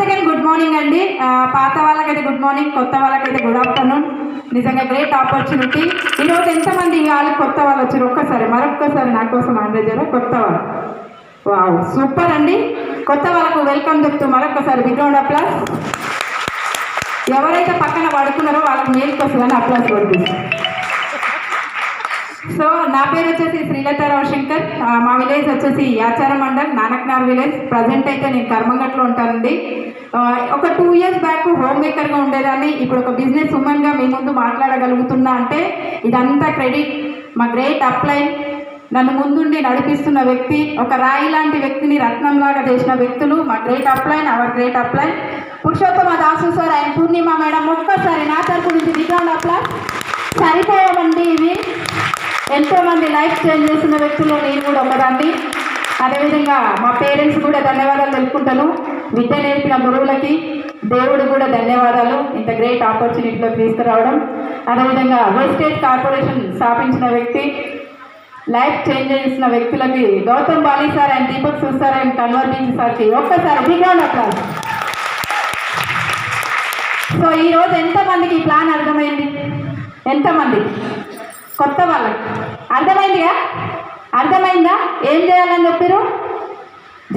Again good morning అండి. పాత వాళ్ళకైతే గుడ్ మార్నింగ్, కొత్త వాళ్ళకైతే గుడ్ ఆఫ్టర్నూన్. నిజంగా గ్రేట్ ఆపర్చునిటీ. ఈరోజు ఎంతమంది వాళ్ళు కొత్త వాళ్ళు వచ్చారు? మరొక్కసారి నా కోసం ఆంధ్రజారా కొత్త వాళ్ళు. వావ్, సూపర్ అండి. కొత్త వాళ్ళకు వెల్కమ్ చెప్తూ మరొక్కసారి బిగ్ రౌండ్ అప్లాస్. ఎవరైతే పక్కన పడుకున్నారో వాళ్ళకి మేలుకి వస్తుందని అప్లాస్ కొడుతుంది. సో నా పేరు వచ్చేసి శ్రీలత రావుశంకర్. మా విలేజ్ వచ్చేసి యాచారం మండల్, నానక్నార్ విలేజ్. ప్రజెంట్ అయితే నేను కర్మంగట్లో ఉంటానండి. ఒక 2 years బ్యాక్ హోమ్ మేకర్గా ఉండేదాన్ని. ఇప్పుడు ఒక బిజినెస్ ఉమెన్గా మీ ముందు మాట్లాడగలుగుతున్నా అంటే ఇదంతా క్రెడిట్ మా గ్రేట్ అప్లైన్. నన్ను ముందుండి నడిపిస్తున్న వ్యక్తి, ఒక రాయి లాంటి వ్యక్తిని రత్నంలాగా చేసిన వ్యక్తులు మా great upline, hour great upline Purushottama Dasu sir and Purnima madam. ఒక్కసారి నా తరపు నుంచి బిగ్ రౌండ్ అప్లాస్. సరిపోయామండి ఇవి. ఎంతోమంది లైఫ్ చేంజ్ చేసిన వ్యక్తుల్లో నేను కూడా ఒకదాన్ని. అదేవిధంగా మా పేరెంట్స్ కూడా ధన్యవాదాలు తెలుపుకుంటాను. విద్య నేర్పిన గురువులకి దేవుడు కూడా ధన్యవాదాలు ఇంత గ్రేట్ ఆపర్చునిటీలో తీసుకురావడం. అదేవిధంగా వెస్టేజ్ కార్పొరేషన్ స్థాపించిన వ్యక్తి, లైఫ్ చేంజ్ చేసిన వ్యక్తులకి Gautam Bali sir and Deepak Sood sir and Kanwar బీచ్ సార్కి ఒక్కసారి బిగ్ రౌండ్ అప్లాస్. సో ఈరోజు ఎంతమందికి ఈ ప్లాన్ అర్థమైంది? ఎంతమంది కొత్త వాళ్ళకి అర్థమైందా? ఏం చేయాలని చెప్పారు?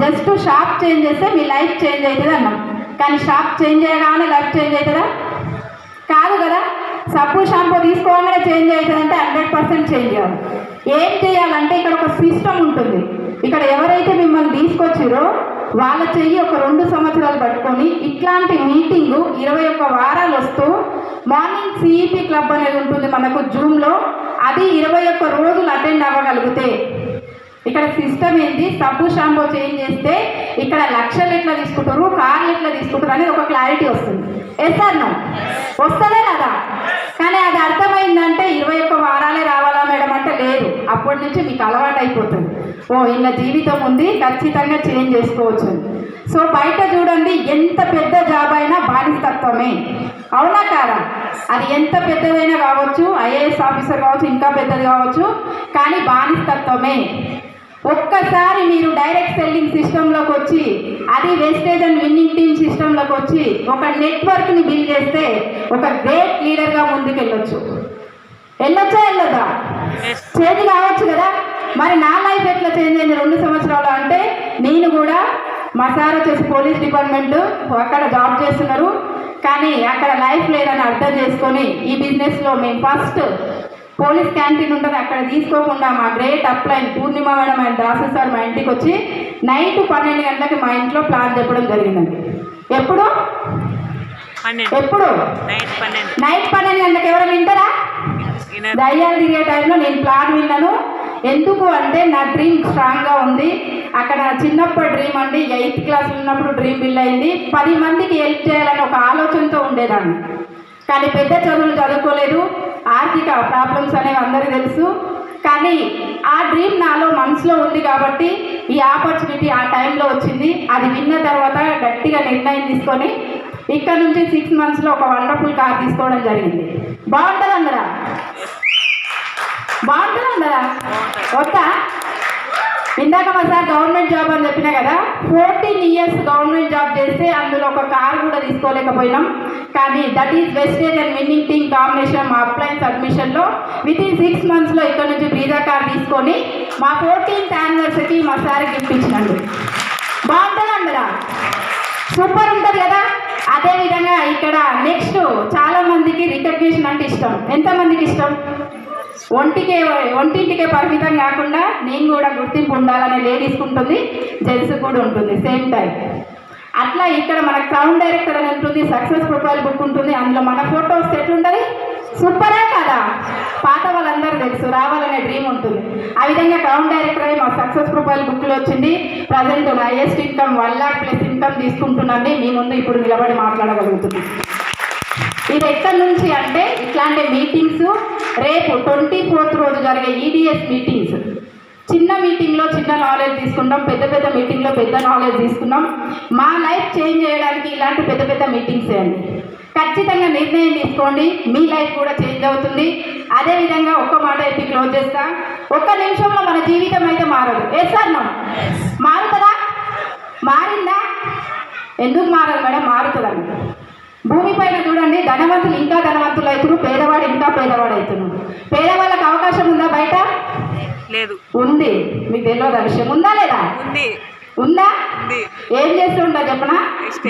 జస్ట్ షాప్ చేంజ్ చేస్తే మీ లైఫ్ చేంజ్ అవుతుంది అన్నాం. కానీ షాప్ చేంజ్ చేయగానే లైఫ్ చేంజ్ అవుతుందా? కాదు కదా. సబ్బు షాంపూ తీసుకోగానే చేంజ్ అవుతుందంటే 100% చేంజ్ చేయాలి. ఏం చేయాలంటే ఇక్కడ ఒక సిస్టమ్ ఉంటుంది. ఇక్కడ ఎవరైతే మిమ్మల్ని తీసుకొచ్చారో వాళ్ళ చెయ్యి ఒక 2 సంవత్సరాలు పట్టుకొని ఇట్లాంటి మీటింగు 21 వారాలు వస్తూ మార్నింగ్ సిఈపి క్లబ్ అనేది ఉంటుంది మనకు జూమ్లో. అది 21 రోజులు అటెండ్ అవ్వగలిగితే ఇక్కడ సిస్టమ్ ఏంటి, సబ్బు షాంపూ చేంజ్ చేస్తే ఇక్కడ లక్షలు ఎట్లా తీసుకుంటారు, కార్లు ఎట్లా తీసుకుంటారు అనేది ఒక క్లారిటీ వస్తుంది. సార్ నో వస్తుందే కదా. కానీ అది అర్థమైందంటే 21 వారాలే రావాలా మేడం అంటే లేదు. అప్పటి నుంచి మీకు అలవాటు అయిపోతుంది. ఇలా జీవితం ఉంది, ఖచ్చితంగా చేంజ్ చేసుకోవచ్చు. సో బయట చూడండి, ఎంత పెద్ద జాబ్ అయినా బానిసత్వమే. అవునా కాదా? అది ఎంత పెద్దదైనా కావచ్చు, ఐఏఎస్ ఆఫీసర్ కావచ్చు, ఇంకా పెద్దది కావచ్చు, కానీ బానిసత్వమే. ఒక్కసారి మీరు డైరెక్ట్ సెల్లింగ్ సిస్టంలోకి వచ్చి, అది వేస్టేజ్ అండ్ విన్నింగ్ టీమ్ సిస్టంలోకి వచ్చి ఒక నెట్వర్క్ని బిల్డ్ చేస్తే ఒక గ్రేట్ లీడర్గా ముందుకెళ్ళొచ్చు. వెళ్ళొద్దా? చేంజ్ కావచ్చు కదా. మరి నా లైఫ్ ఎట్లా చేంజ్ అయింది 2 సంవత్సరాలు అంటే, నేను కూడా మా సార్ వచ్చేసి పోలీస్ డిపార్ట్మెంట్ అక్కడ జాబ్ చేస్తున్నారు. కానీ అక్కడ లైఫ్ లేదని అర్థం చేసుకొని ఈ బిజినెస్లో మేము ఫస్ట్ పోలీస్ క్యాంటీన్ ఉంటుంది, అక్కడ తీసుకోకుండా మా great upline Purnima madam and Dasu sir మా ఇంటికి వచ్చి నైట్ 12 గంటలకి మా ఇంట్లో ప్లాన్ చెప్పడం జరిగిందండి. ఎప్పుడు నైట్ 12 గంటలకు ఎవరైనా వింటారా? దయ్యాలు తిరిగే టైంలో నేను ప్లాన్ విన్నాను. ఎందుకు అంటే నా డ్రీమ్ స్ట్రాంగ్గా ఉంది. అక్కడ చిన్నప్పటి డ్రీమ్ అండి, 8th క్లాస్ ఉన్నప్పుడు డ్రీమ్ బిల్డ్ అయింది. 10 మందికి హెల్ప్ చేయాలని ఒక ఆలోచనతో ఉండేదాన్ని. కానీ పెద్ద చదువులు చదువుకోలేదు, ఆర్థిక ప్రాబ్లమ్స్ అనేవి అందరికీ తెలుసు. కానీ ఆ డ్రీమ్ నాలో మనసులో ఉంది కాబట్టి ఈ ఆపర్చునిటీ ఆ టైంలో వచ్చింది. అది విన్న తర్వాత గట్టిగా నిర్ణయం తీసుకొని ఇక్కడ నుంచి 6 monthsలో ఒక వండర్ఫుల్ కార్ తీసుకోవడం జరిగింది. బాగుంటుందా? వద్దా? ఇందాక మా సార్ గవర్నమెంట్ జాబ్ అని చెప్పినా కదా, 14 years గవర్నమెంట్ జాబ్ చేస్తే అందులో ఒక కార్ కూడా తీసుకోలేకపోయినాం. కానీ that is wastage and winning team combination. మా అప్లైన్స్ అడ్మిషన్లో వితిన్ 6 monthsలో ఇక్కడ నుంచి బ్రీజా కార్ తీసుకొని మా 14th anniversary మా సార్ గిఫ్ట్ ఇచ్చినండి. బాగుంటుందా? సూపర్ ఉంటుంది కదా. అదేవిధంగా ఇక్కడ నెక్స్ట్ చాలామందికి రికగ్నిషన్ అంటే ఇష్టం. ఎంతమందికి ఇష్టం? ఒంటింటికే పరిమితం కాకుండా నేను కూడా గుర్తింపు ఉండాలనే లేడీస్కి ఉంటుంది, జెంట్స్ కూడా ఉంటుంది సేమ్ టైం. అట్లా ఇక్కడ మన క్రౌన్ డైరెక్టర్ అని ఉంటుంది, సక్సెస్ ప్రొఫైల్ బుక్ ఉంటుంది. అందులో మన ఫోటోస్ ఎట్లుంటుంది? సూపరే కదా. పాత వాళ్ళందరూ తెలుసు, రావాలనే డ్రీమ్ ఉంటుంది. ఆ విధంగా క్రౌన్ డైరెక్టర్ అయి మా సక్సెస్ ప్రొఫైల్ బుక్లో వచ్చింది. Present highest income 1 lakh+ income తీసుకుంటున్నాండి. మీ ముందు ఇప్పుడు నిలబడి మాట్లాడగలుగుతుంది. ఇది ఎక్కడి నుంచి అంటే ఇట్లాంటి మీటింగ్స్ రేపు 24th రోజు జరిగే EDS మీటింగ్స్. చిన్న మీటింగ్లో చిన్న నాలెడ్జ్ తీసుకుంటాం, పెద్ద మీటింగ్లో పెద్ద నాలెడ్జ్ తీసుకున్నాం. మా లైఫ్ చేంజ్ చేయడానికి ఇలాంటి పెద్ద మీటింగ్స్ అండి. ఖచ్చితంగా నిర్ణయం తీసుకోండి, మీ లైఫ్ కూడా చేంజ్ అవుతుంది. అదేవిధంగా ఒక్క మాట చెప్పి క్లోజ్ చేస్తా. 1 నిమిషంలో మన జీవితం అయితే మారదు. సార్ నో మారుతుందా? మారిందా? ఎందుకు మారదు మేడం? మారుతుందండి. భూమి పైన చూడండి, ధనవంతులు ఇంకా ధనవంతులు అవుతున్నారు, పేదవాడు ఇంకా పేదవాడు అవుతున్నారు. పేదవాళ్ళకి అవకాశం ఉందా బయట? లేదు. ఉంది. మీకు తెలియదు విషయం. ఉందా లేదా? ఉంది. ఉందా? ఉంది. ఏం చేస్తూ ఉంటా చెప్పనా?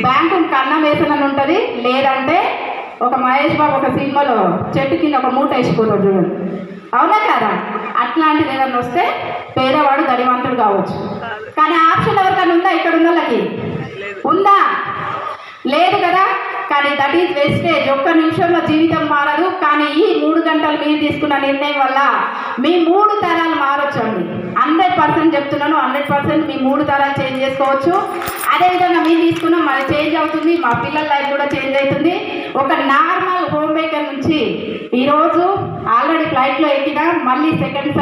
బ్యాంకు కన్నం వేసిన ఉంటుంది, లేదంటే ఒక మహేష్ బాబు ఒక సినిమాలో చెట్టు కింద ఒక మూట వేసిపోతాడు చూడండి. అవునా కదా? అట్లాంటిది ఏదైనా వస్తే పేదవాడు ధనవంతుడు కావచ్చు. కానీ ఆప్షన్ ఎవరికైనా ఉందా? ఇక్కడ ఉన్న వాళ్ళకి ఉందా? లేదు కదా. కానీ దట్ ఈజ్ వేస్టేజ్. ఒక్క నిమిషంలో జీవితం మారదు. కానీ ఈ 3 గంటలు మీరు తీసుకున్న నిర్ణయం వల్ల మీ 3 తరాలు మారొచ్చండి. 100% చెప్తున్నాను, 100% మీ 3 తరాలు చేంజ్ చేసుకోవచ్చు. అదేవిధంగా మీరు తీసుకున్నాం మరి చేంజ్ అవుతుంది, మా పిల్లల లైఫ్ కూడా చేంజ్ అవుతుంది. ఒక నార్మల్ హోమ్ మేకర్ నుంచి ఈరోజు ఆల్రెడీ ఫ్లైట్లో ఎక్కినా, మళ్ళీ సెకండ్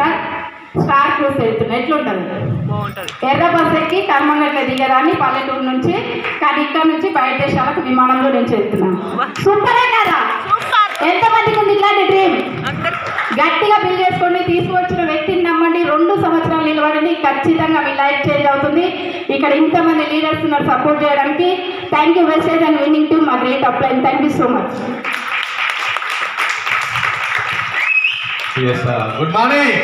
స్టార్ క్రూజ్ వెళ్తున్నాయి. ఎట్లుంటుంది? ఎర్ర బస్ ఎక్కి కర్మంగట్ల దిగరాని పల్లెటూరు నుంచి, కానీ ఇక్కడ నుంచి బయట దేశాలకు విమానంలో నేను వెళ్తున్నాను. సూపరే కదా? ఎంతమందికి ఉంది ఇట్లాంటి డ్రీమ్? గట్టిగా బిల్ చేసుకోండి. తీసుకొచ్చిన వ్యక్తిని నమ్మండి. 2 సంవత్సరాలు నిలబడండి, ఖచ్చితంగా మీ లైఫ్ చేంజ్ అవుతుంది. ఇక్కడ ఇంతమంది లీడర్స్ ఉన్నారు సపోర్ట్ చేయడానికి. Thank you Vestige and winning team, మా great upline. Thank you so much. Yes, sir. Good morning.